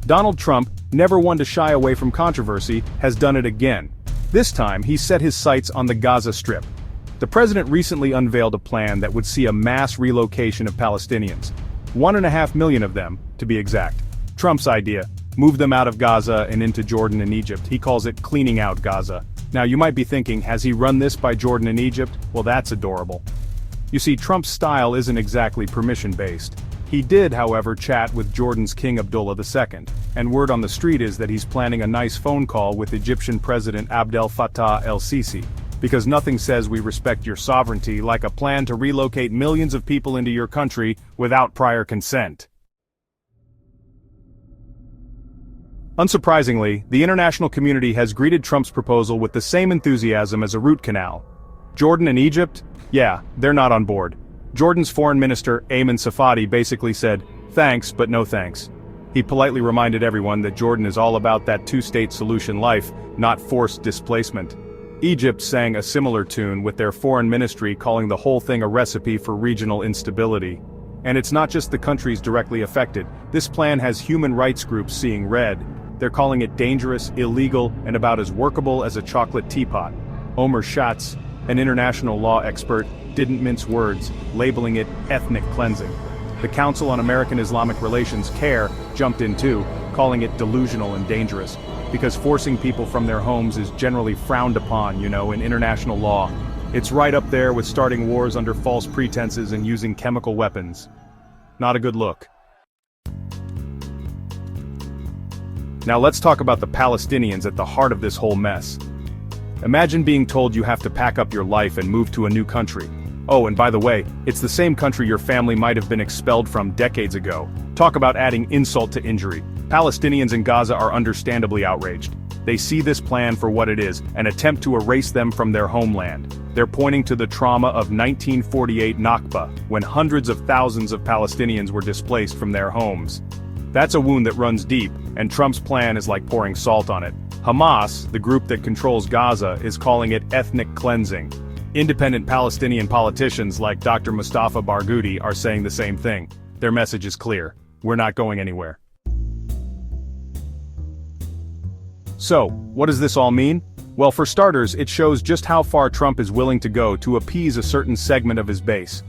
Donald Trump, never one to shy away from controversy, has done it again. This time, he set his sights on the Gaza Strip. The president recently unveiled a plan that would see a mass relocation of Palestinians. 1.5 million of them, to be exact. Trump's idea: move them out of Gaza and into Jordan and Egypt. He calls it cleaning out Gaza. Now you might be thinking, has he run this by Jordan and Egypt? Well, that's adorable. You see, Trump's style isn't exactly permission-based. He did, however, chat with Jordan's King Abdullah II, and word on the street is that he's planning a nice phone call with Egyptian President Abdel Fattah el-Sisi. Because nothing says we respect your sovereignty like a plan to relocate millions of people into your country without prior consent. Unsurprisingly, the international community has greeted Trump's proposal with the same enthusiasm as a root canal. Jordan and Egypt? Yeah, they're not on board. Jordan's foreign minister, Ayman Safadi, basically said, "Thanks, but no thanks." He politely reminded everyone that Jordan is all about that two-state solution life, not forced displacement. Egypt sang a similar tune with their foreign ministry calling the whole thing a recipe for regional instability. And it's not just the countries directly affected. This plan has human rights groups seeing red. They're calling it dangerous, illegal, and about as workable as a chocolate teapot. Omer Schatz, an international law expert, didn't mince words, labeling it ethnic cleansing. The Council on American Islamic Relations, CAIR, jumped in too, calling it delusional and dangerous, because forcing people from their homes is generally frowned upon, in international law. It's right up there with starting wars under false pretenses and using chemical weapons. Not a good look. Now let's talk about the Palestinians at the heart of this whole mess. Imagine being told you have to pack up your life and move to a new country. Oh, and by the way, it's the same country your family might have been expelled from decades ago. Talk about adding insult to injury. Palestinians in Gaza are understandably outraged. They see this plan for what it is, an attempt to erase them from their homeland. They're pointing to the trauma of 1948 Nakba, when hundreds of thousands of Palestinians were displaced from their homes. That's a wound that runs deep, and Trump's plan is like pouring salt on it. Hamas, the group that controls Gaza, is calling it ethnic cleansing. Independent Palestinian politicians like Dr. Mustafa Barghouti are saying the same thing. Their message is clear: we're not going anywhere. So, what does this all mean? Well, for starters, it shows just how far Trump is willing to go to appease a certain segment of his base.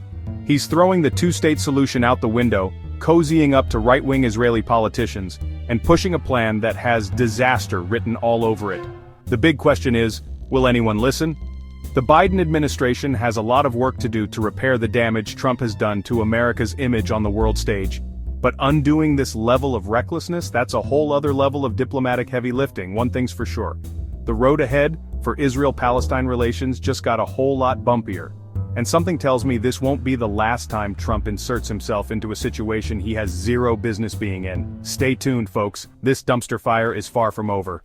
He's throwing the two-state solution out the window, cozying up to right-wing Israeli politicians, and pushing a plan that has disaster written all over it. The big question is, will anyone listen? The Biden administration has a lot of work to do to repair the damage Trump has done to America's image on the world stage. But undoing this level of recklessness, that's a whole other level of diplomatic heavy lifting, one thing's for sure. The road ahead for Israel-Palestine relations just got a whole lot bumpier. And something tells me this won't be the last time Trump inserts himself into a situation he has zero business being in. Stay tuned, folks. This dumpster fire is far from over.